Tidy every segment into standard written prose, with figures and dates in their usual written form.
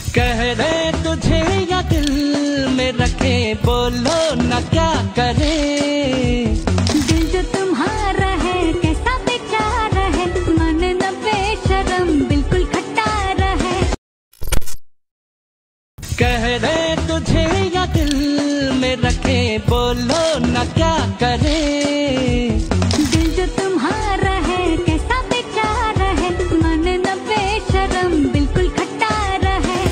कह दे तुझे या दिल में रखे, बोलो न क्या करे। दिल जो तुम्हारा है कैसा बेचारा है, मन न बेशरम बिल्कुल खट्टारा है। कह दे तुझे या दिल में रखे, बोलो न क्या करे। दिल जो तुम्हारा है कैसा बेचारा है, मन न बेशरम बिल्कुल खट्टारा है।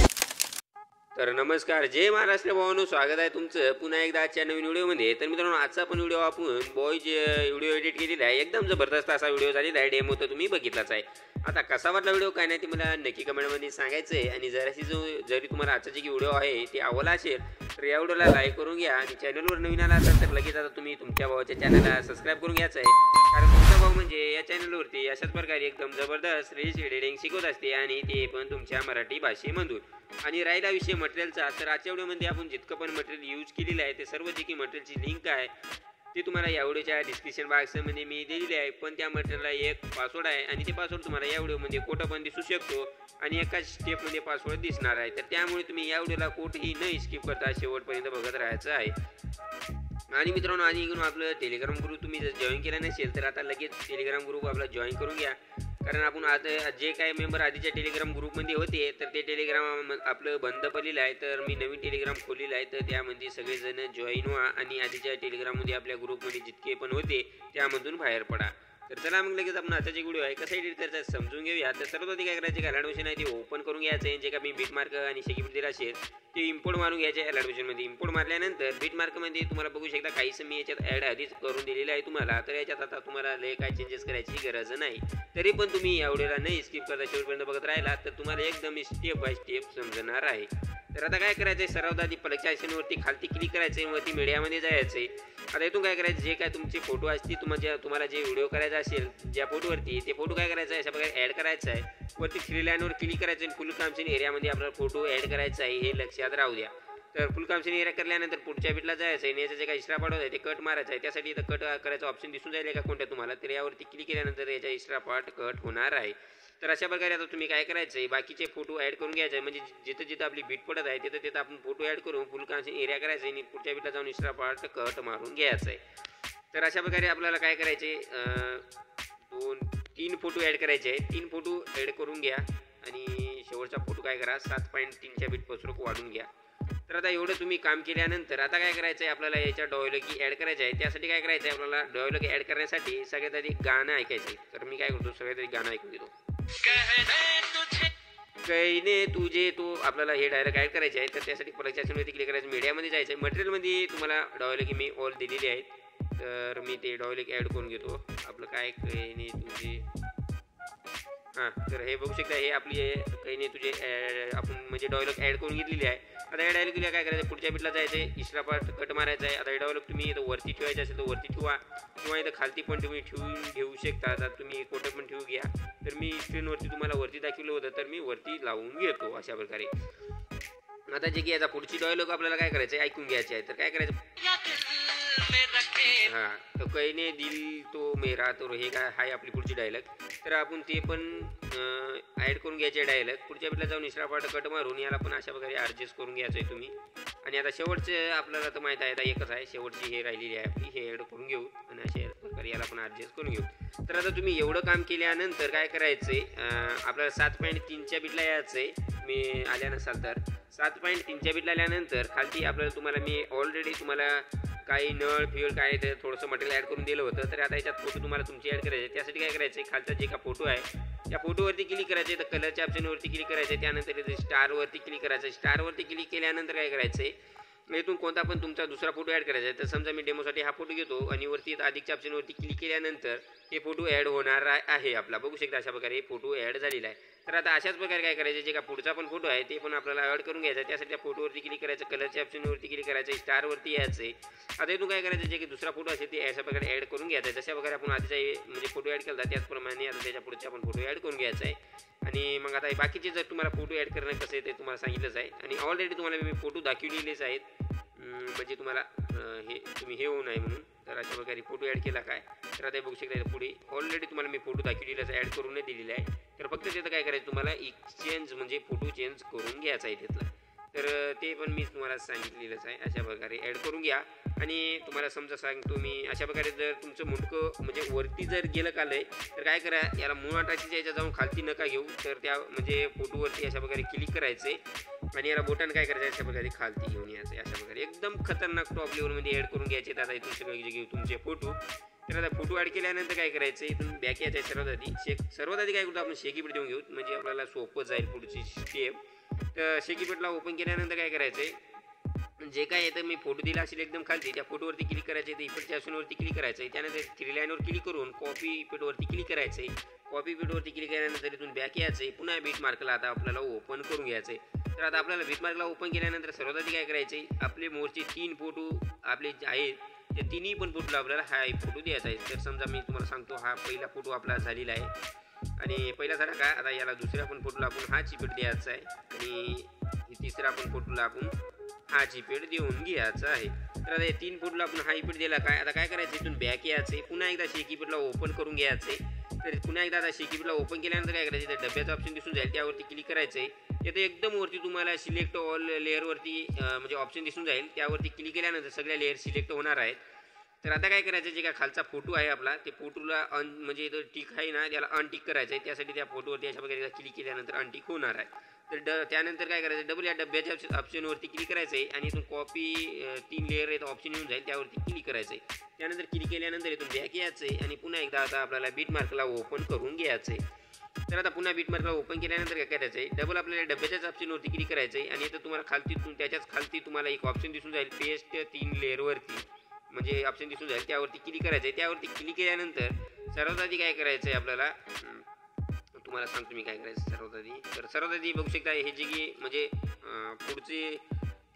तर नमस्कार, जय महाराष्ट्र भावांनो, स्वागत आहे तुमचं पुन्हा एकदा आजच्या नवीन व्हिडिओमध्ये। तर मित्रांनो, आजचा पण व्हिडिओ आपण बॉयज व्हिडिओ एडिट केलेला आहे। एकदम जबरदस्त असा व्हिडिओ झालेला आहे, डेमो तर तुम्ही बघितलाच आहे। आता कसा वाटला व्हिडिओ काय नाही ते मला नक्की कमेंटमध्ये सांगायचं आहे। आणि जरी तुम्हाला आजचा जे व्हिडिओ आहे ते आवडला असेल तर या व्हिडिओला लाईक करून घ्या आणि चॅनलवर नवीन आला असाल तर लगेच आता तुम्ही तुमच्या भावाच्या चॅनलला सबस्क्राईब करून घ्यायचं आहे। कारण तुमचा भाऊ म्हणजे या चॅनलवरती अशाच प्रकारे एकदम जबरदस्त रील्स एडिटिंग शिकवत असते आणि ते पण तुमच्या मराठी भाषेमधून। आणि राहिला विषय मटेरियलचा, तर आजच्या व्हिडिओमध्ये आपण जितकं पण मटेरियल यूज केलेलं आहे ते सर्व जे की मटेरियलची लिंक आहे ते तुम्हाला या व्हिडिओच्या डिस्क्रिप्शन बॉक्समध्ये मी दिलेली आहे। पण त्या मटेरियलला एक पासवर्ड आहे आणि ते पासवर्ड तुम्हाला या व्हिडिओमध्ये कुठं पण दिसू शकतो आणि एकाच स्टेपमध्ये पासवर्ड दिसणार आहे। तर त्यामुळे तुम्ही या व्हिडिओला कुठेही न स्किप करता शेवटपर्यंत बघत राहायचं आहे। आणि मित्रांनो, आणि इकडून आपलं टेलिग्राम ग्रुप तुम्ही जर जॉईन केला नसेल तर आता लगेच टेलिग्राम ग्रुप आपला जॉईन करून घ्या। कारण आपण आता जे काही मेंबर आधीच्या टेलिग्राम ग्रुपमध्ये होते तर ते टेलिग्राम आपलं बंद पडलेलं आहे। तर मी नवीन टेलिग्राम खोललेलं आहे, तर त्यामध्ये सगळेजण जॉईन व्हा आणि आधीच्या टेलिग्राममध्ये आपल्या ग्रुपमध्ये जितके पण होते त्यामधून बाहेर पडा। तर चला मग लगेच आपण आताचे व्हिडिओ आहे कसा एडिट करायचा समजून घेऊया। तर सर्वात काय करायचे, ॲडमिशन आहे ते ओपन करून घ्यायचं आहे। जे का मी बीट मार्क आणि सेक्युरिटी दिला असेल ते इम्पोर्ट मारून घ्यायचे आहे ॲडमिशनमध्ये। इम्पोर्ट मारल्यानंतर बीट मार्कमध्ये तुम्हाला बघू शकता काहीच मी याच्यात ॲड आधीच करून दिलेलं आहे तुम्हाला। तर याच्यात आता तुम्हाला लय काय चेंजेस करायची गरज नाही। तरी पण तुम्ही या व्हिडिओला नाही स्किप करता शेवटपर्यंत बघत राहिला तर तुम्हाला एकदम स्टेप बाय स्टेप समजणार आहे। तर आता काय करायचं आहे, सर्वात आधी प्लगच्या आयकॉनवरती खालती क्लिक करायचं आहे, वरती मीडियामध्ये जायचं आहे। आता इथून काय करायचं, जे काय तुमचे फोटो असतील तुम्हाला जे व्हिडिओ करायचा असेल ज्या फोटोवरती ते फोटो काय करायचं आहे अशा प्रकारे ॲड करायचं आहे। वरती थ्री लाईनवर क्लिक करायचं आणि फुल कामसेन एरियामध्ये आपला फोटो ॲड करायचा आहे, हे लक्षात राहू द्या। तर फुल कामसेन एरिया करल्यानंतर पुढच्या बिटला जायचं आहे आणि याचं जे काही एक्स्ट्रा पार्ट आहे ते कट मारायचं आहे। त्यासाठी इथं कट करायचं ऑप्शन दिसून जाईल का कोणत्या तुम्हाला, तर यावरती क्लिक केल्यानंतर याचा एक्स्ट्रा पार्ट कट होणार आहे। तर अशा प्रकारे आता तुम्ही काय करायचं आहे, बाकीचे फोटो ॲड करून घ्यायचे आहे। म्हणजे जिथं जिथं आपली बीट पडत आहे तिथं तिथं आपण फोटो ॲड करून फुल कामसेन एरिया करायचं आहे आणि पुढच्या बिटला जाऊन एक्स्ट्रा पार्ट कट मारून घ्यायचं आहे। तर अशा प्रकारे आपल्याला काय करायचे, 3 फोटो ॲड करायचे आहे। 3 फोटो ॲड करून घ्या आणि शेवटचा फोटो काय करा 7.3च्या बीटपासून वाढून घ्या। तर आता एवढं तुम्ही काम केल्यानंतर आता काय करायचं आहे, आपल्याला याच्या डायलॉगी ॲड करायचं आहे। त्यासाठी काय करायचं आहे, आपल्याला डायलॉगी ॲड करण्यासाठी सगळ्यात आधी गाणं ऐकायचं आहे। तर मी काय करतो, सगळ्यात आधी गाणं ऐकून घेतो। कहने तुझे, तो आपल्याला हे डायलॉग ॲड करायचे आहे। तर त्यासाठी प्लगच्या आयकॉनवरती क्लिक करायचं, मीडियामध्ये जायचं आहे। मटेरियलमध्ये तुम्हाला डायलॉगी मी ऑल दिलेली आहेत, तर मी ते डायलॉग ॲड करून घेतो। आपलं काय कहने तुझे, हां, तर हे बघू शकता हे आपली कहने तुझे आपण म्हणजे डायलॉग ॲड करून घेतलेली आहे। आता या डायलॉगला काय करायचं, पुढच्या बिटला जायचं आहे, एक्स्ट्रा पार्ट कट मारायचा आहे। आता हे डायलॉग तुम्ही इथं वरती ठेवायचं असेल तर वरती ठेवा किंवा इथं खालती पण तुम्ही ठेवू शकता। आता तुम्ही कुठं पण ठेवू घ्या। तर मी स्क्रीनवरती तुम्हाला वरती दाखवलं होतं तर मी वरती लावून घेतो अशा प्रकारे। आता जे की याचा पुढची डायलॉग आपल्याला काय करायचं आहे, ऐकून घ्यायचे आहे। तर काय करायचं, हां, तो कहने दिल तो मेरा, तर हे काय आहे आपली पुढची डायलॉग। तर आपण ते पण ॲड करून घ्यायचे डायलॉग। पुढच्या बिटला जाऊन एक्स्ट्रा पार्ट कट मारून याला पण अशा प्रकारे ॲडजस्ट करून घ्यायचं आहे तुम्ही। आणि आता शेवटचं आपल्याला तर माहीत आहे आता एकच आहे, शेवटची हे राहिलेली आहे आपली, हे ॲड करून घेऊ आणि अशा प्रकारे याला पण ॲडजस्ट करून घेऊ। तर आता तुम्ही एवढं काम केल्यानंतर काय करायचं आहे, आपल्याला 7.3च्या बिटला यायचं आहे। मी आल्या नसाल तर 7.3च्या बिटला आल्यानंतर खालती तुम्हाला मी ऑलरेडी तुम्हाला काही नळ फिळ काय ते थोडंसं मटेरियल ॲड करून दिलं होतं। तर आता याच्यात फोटो तुम्हाला तुमची ॲड करायचे, त्यासाठी काय करायचं आहे, खालचा जे का फोटो आहे त्या फोटोवरती क्लिक करायचे, तर कलरच्या ऑप्शनवरती क्लिक करायचं, त्यानंतर स्टारवरती क्लिक करायचं। स्टारवरती क्लिक केल्यानंतर काय करायचं आहे, इथून कोणता पण तुमचा दुसरा फोटो ॲड करायचा आहे। तर समजा मी डेमोसाठी हा फोटो घेतो आणि वरती अधिकच्या ऑप्शनवरती क्लिक केल्यानंतर हे फोटो ॲड होणार आहे आपला, बघू शकता अशा प्रकारे फोटो ॲड झालेला आहे। तर आता अशाच प्रकारे काय करायचं, जे का पुढचा पण फोटो आहे ते पण आपल्याला ॲड करून घ्यायचा आहे। त्यासाठी त्या फोटोवरती क्लिक करायचं, कलरच्या ऑप्शनवरती क्लिक करायचं, स्टारवरती यायचं आहे। आता इथून काय करायचं, जे की दुसरा फोटो असेल ते अशा प्रकारे ॲड करून घ्यायचा आहे। जशा प्रकारे आपण आधीचा म्हणजे फोटो ॲड केला त्याचप्रमाणे आता त्याच्या पुढचा पण फोटो ॲड करून घ्यायचा आहे। आणि मग आता बाकीचे जर तुम्हाला फोटो ॲड करणं कसं आहे ते तुम्हाला सांगितलंच आहे आणि ऑलरेडी तुम्हाला मी फोटो दाखवलेलेच आहेत, म्हणजे तुम्हाला हे तुम्ही हे होऊ नये म्हणून। तर अशा प्रकारे फोटो ॲड केला काय, तर आता बघू शकता पुढे ऑलरेडी तुम्हाला मी फोटो दाखवलेलाच ॲड करून दिलेला आहे। तर फक्त तिथं काय करायचं तुम्हाला एक्सचेंज म्हणजे फोटो चेंज करून घ्यायचा आहे तिथला. तर ते पण मी तुम्हाला सांगितलेलंच आहे. अशा प्रकारे ॲड करून घ्या. आणि तुम्हाला समजा सांगतो मी, अशा प्रकारे जर तुमचं मुंडकं म्हणजे वरती जर गेलं कालंय तर काय करा, याला मूळ टाचीच्या याच्या जाऊन खालती नका घेऊ, तर त्या म्हणजे फोटोवरती अशा प्रकारे क्लिक करायचे आणि याला बोटानं काय करायचं अशा प्रकारे खालती घेऊन यायचं. अशा प्रकारे एकदम खतरनाक टॉप लेवलमध्ये ॲड करून घ्यायचे. आता इथून सगळे जे घेऊ तुमचे फोटो. तर आता फोटो ॲड केल्यानंतर काय करायचं, इथून बॅक यायचं आहे सर्वात आधी काय करतो आपण शेकीपीठ देऊन घेऊ, म्हणजे आपल्याला सोपं जाईल पुढची स्टेप. तर शेकीपीठला ओपन केल्यानंतर काय करायचं आहे, जे काय येतं मी फोटो दिला असेल एकदम खालती त्या फोटोवरती क्लिक करायचं आहे, इफेक्टच्या ऑप्शनवरती क्लिक करायचं आहे. त्यानंतर 3 लाईनवर क्लिक करून कॉपी पीठवरती क्लिक करायचं आहे. कॉपी पीठवरती क्लिक केल्यानंतर इथून बॅक यायचं आहे. पुन्हा बीट मार्कला आता आपल्याला ओपन करून घ्यायचं आहे. तर आता आपल्याला बीट मार्कला ओपन केल्यानंतर सर्वात आधी काय करायचं आहे, आपले मोरचे 3 फोटो आपले जे आहेत त्या तिन्ही पण फोटोला आपल्याला हा फोटो द्यायचा आहे. तर समजा मी तुम्हाला सांगतो, हा पहिला फोटो आपला झालेला आहे आणि पहिला झाला का, आता याला दुसऱ्या पण फोटोला आपण हा चिपीट द्यायचा आहे आणि तिसऱ्या पण फोटोला आपण हा चिपीट देऊन घ्यायचा आहे. तर आता 3 फोटोला आपण हा चिपीट दिला काय, आता काय करायचं, इथून बॅक यायचं आहे. पुन्हा एकदा शेकीपीठला ओपन करून घ्यायचं आहे. तर पुन्हा एकदा आता शेकीपीठला ओपन केल्यानंतर काय करायचं, त्या डब्याचं ऑप्शन दिसून जाईल त्यावरती क्लिक करायचं आहे. तिथे एकदम वरती तुम्हाला सिलेक्ट ऑल लेअरवरती म्हणजे ऑप्शन दिसून जाईल, त्यावरती क्लिक केल्यानंतर सगळ्या लेअर सिलेक्ट होणार आहेत. तर आता काय करायचं, जे काय खालचा फोटो आहे आपला ते फोटोला म्हणजे इथं टिक आहे ना, त्याला अनटिक करायचं आहे. त्यासाठी त्या फोटोवरती अशा प्रकारे क्लिक केल्यानंतर अनटिक होणार आहे. तर त्यानंतर काय करायचं, डबल या डब्याच्या ऑप्शनवरती क्लिक करायचं आहे आणि इथून कॉपी 3 लेअर आहेत ऑप्शन येऊन जाईल, त्यावरती क्लिक करायचं आहे. त्यानंतर क्लिक केल्यानंतर इथून बॅक यायचं आहे आणि पुन्हा एकदा आता आपल्याला बीट मार्कला ओपन करून घ्यायचं आहे. तर आता पुन्हा बीट मार्कला ओपन केल्यानंतर काय करायचं आहे, डबल आपल्याला डब्याच्याच ऑप्शनवरती क्लिक करायचं आहे आणि इथं तुम्हाला खालती त्याच्याच खालती तुम्हाला एक ऑप्शन दिसून जाईल पेस्ट 3 लेअरवरती म्हणजे ऑप्शन दिसून जाईल, त्यावरती क्लिक करायचं आहे. त्यावरती क्लिक केल्यानंतर सर्वात आधी काय करायचं आहे आपल्याला, तुम्हाला सांगतो मी काय करायचं सर्वात आधी. तर सर्वात आधी बघू शकता हे जे की म्हणजे पुढचे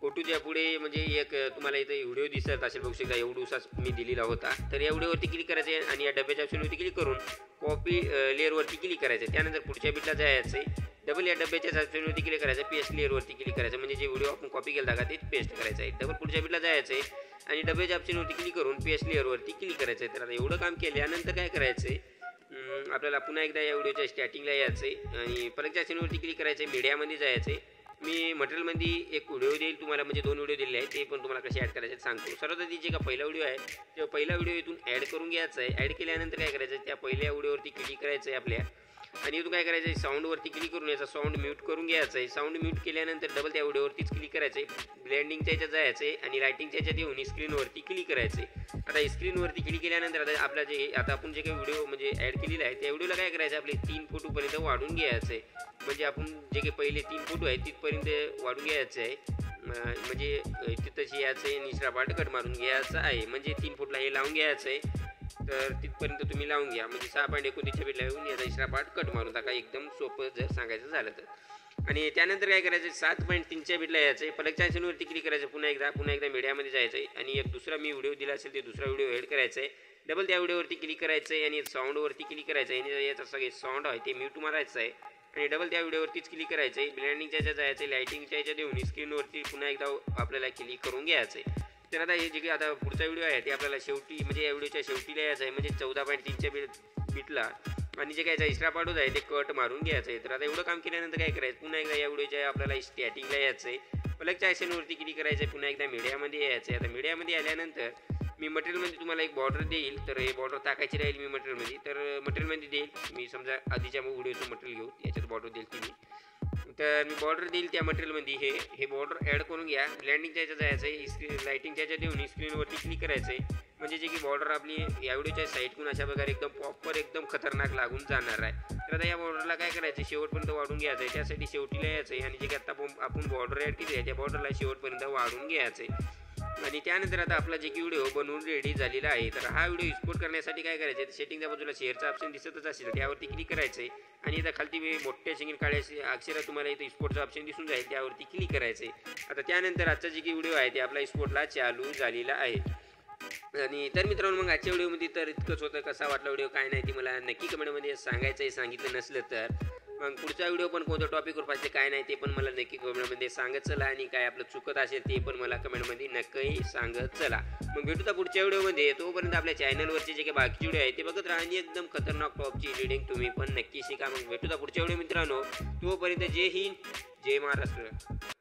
फोटोच्या पुढे म्हणजे एक तुम्हाला इथं व्हिडिओ दिसत असेल, बघू शकता एवढूसाच मी दिलेला होता. तर या व्हिडिओवरती क्लिक करायचं आहे आणि या डब्याच्या ऑप्शनवरती क्लिक करून कॉपी लेअरवरती क्लिक करायचं आहे. त्यानंतर पुढच्या बीटला जायचं आहे, डबल या डब्याच्या ऑप्शनवरती क्लिक करायचं, पेस्ट लेअरवरती क्लिक करायचं, म्हणजे जे व्हिडिओ आपण कॉपी केला का ते पेस्ट करायचं आहे. डबल पुढच्या बीटला जायचं आहे आणि डब्याच्या ऑप्शनवरती क्लिक करून पेस्ट लेअरवरती क्लिक करायचं आहे. तर आता एवढं काम केल्यानंतर काय करायचं आहे, आपल्याला पुन्हा एकदा या व्हिडिओच्या स्टार्टिंगला यायचं आहे आणि पलकच्या ऑप्शनवरती क्लिक करायचं आहे, मीडियामध्ये जायचं आहे. मी मटेरियलमध्ये एक व्हिडिओ देईल तुम्हाला, म्हणजे 2 व्हिडिओ दिलेले आहेत, ते पण तुम्हाला कसे ॲड करायचे सांगतो. सर्वात आधी जे का पहिला व्हिडिओ आहे तो पहिला व्हिडिओ इथून ॲड करून घ्यायचा आहे. ॲड केल्यानंतर काय करायचं आहे, त्या पहिल्या व्हिडिओवरती क्लिक करायचं आहे आपल्या आणि इथून काय करायचं आहे, साऊंडवरती क्लिक करून याचा साऊंड म्यूट करून घ्यायचा आहे. साऊंड म्यूट केल्यानंतर डबल त्या व्हिडिओवरतीच क्लिक करायचं आहे, ब्लेंडिंगच्या याच्यात जायचं आहे आणि लायटिंगच्या याच्यात येऊन स्क्रीनवरती क्लिक करायचं आहे. आता स्क्रीनवरती क्लिक केल्यानंतर आता आपला जे आता आपण जे काही व्हिडिओ म्हणजे ॲड केलेला आहे त्या व्हिडिओला काय करायचं, आपले 3 फोटोपर्यंत वाढून घ्यायचं आहे. म्हणजे आपण जे काही पहिले 3 फोटो आहेत तिथपर्यंत वाढून घ्यायचं आहे, म्हणजे तिथंच यायचं आहे, निचरा पार्ट कट मारून घ्यायचा आहे, म्हणजे 3 फूटला हे लावून घ्यायचं आहे. तर तिथपर्यंत तुम्ही लावून घ्या, म्हणजे 6.29 बीटला येऊन याचा निचरा पार्ट कट मारून टाका, एकदम सोपं जर सांगायचं झालं तर. आणि त्यानंतर काय करायचं, 7.3 बीटला यायचं आहे, पलकच्या ऑप्शनवरती क्लिक करायचं, पुन्हा एकदा मीडियामध्ये जायचं आहे आणि एक दुसरा मी व्हिडिओ दिला असेल ते दुसरा व्हिडिओ ॲड करायचा आहे. डबल त्या व्हिडिओवरती क्लिक करायचं आहे आणि साऊंडवरती क्लिक करायचं आहे आणि याचा सगळे साऊंड आहे ते म्यूट मारायचं आहे आणि डबल त्या व्हिडिओवरतीच क्लिक करायचं आहे. ब्लँडिंगच्या याच्यात जायचं आहे, लायटिंगच्या याच्यात देऊन स्क्रीनवरती पुन्हा एकदा आपल्याला क्लिक करून घ्यायचं आहे. तर आता हे जे काही आता पुढचा व्हिडिओ आहे ते आपल्याला शेवटी म्हणजे या व्हिडिओच्या शेवटीला यायचं आहे, म्हणजे 14.3 बीटला आणि जे काय एक्स्ट्रा पार्ट आहे ते कट मारून घ्यायचं आहे. तर आता एवढं काम केल्यानंतर काय करायचं, पुन्हा एकदा या व्हिडिओच्या आपल्याला स्टार्टिंगला यायचं आहे, प्लगच्या आयकॉनवरती क्लिक करायचं आहे, पुन्हा एकदा मीडियामध्ये यायचं आहे. आता मीडियामध्ये आल्यानंतर मी मटेरियलमध्ये तुम्हाला एक बॉर्डर देईल, तर हे बॉर्डर टाकायची राहील मी मटेरियलमध्ये, तर मटेरियलमध्ये देईल मी, समजा आधीच्या व्हिडिओचं मटेरियल घेऊ याच्यात बॉर्डर देईल तुम्ही, तर मी बॉर्डर देईल त्या मटेरियलमध्ये हे बॉर्डर ॲड करून घ्या. ब्लँडिंगच्या याच्यात जायचं आहे, लायटिंगच्या याच्यात देऊन स्क्रीनवरती क्लिक करायचं आहे, म्हणजे जे की बॉर्डर आपली या व्हिडिओच्या साईडकडून अशा प्रकारे एकदम प्रॉपर एकदम खतरनाक लागून जाणार आहे. तर आता या बॉर्डरला काय करायचं, शेवटपर्यंत वाढून घ्यायचं आहे, त्यासाठी शेवटीला यायचं आहे आणि जे की आता आपण बॉर्डर ॲड केली आहे त्या बॉर्डरला शेवटपर्यंत वाढून घ्यायचं आहे. आणि त्यानंतर आता आपला जे की व्हिडिओ बनवून रेडी झालेला आहे, तर हा व्हिडिओ एक्सपोर्ट करण्यासाठी काय करायचं आहे, सेटिंगच्या बाजूला शेअरचा ऑप्शन दिसतच असेल त्यावरती क्लिक करायचं आहे आणि इथं खालती मोठ्या सिंगल काळ्या अक्षरात तुम्हाला इथं एक्सपोर्टचा ऑप्शन दिसून जाईल, त्यावरती क्लिक करायचं आहे. आता त्यानंतर आजचा जे की व्हिडिओ आहे ते आपला एक्सपोर्टला चालू झालेला आहे. आणि तर मित्रांनो, मग आजच्या व्हिडिओमध्ये तर इतकंच होतं. कसा वाटला व्हिडिओ काय नाही ते मला नक्की कमेंटमध्ये सांगायचं आहे, सांगितलं नसलं तर. मग पुढचा व्हिडिओ पण कोणत्या टॉपिकवर पाहिजे काय नाही ते पण मला नक्की कमेंटमध्ये सांगत चला आणि काय आपलं चुकत असेल ते पण मला कमेंटमध्ये नक्की सांगत चला. मग भेटू तर पुढच्या व्हिडिओमध्ये. तोपर्यंत आपल्या चॅनलवरचे जे काही बाकीचे व्हिडिओ आहे ते बघत राहा आणि एकदम खतरनाक टॉपची एडिटिंग तुम्ही पण नक्की शिका. मग भेटू तर पुढच्या व्हिडिओ मित्रांनो. तोपर्यंत जय हिंद जय महाराष्ट्र.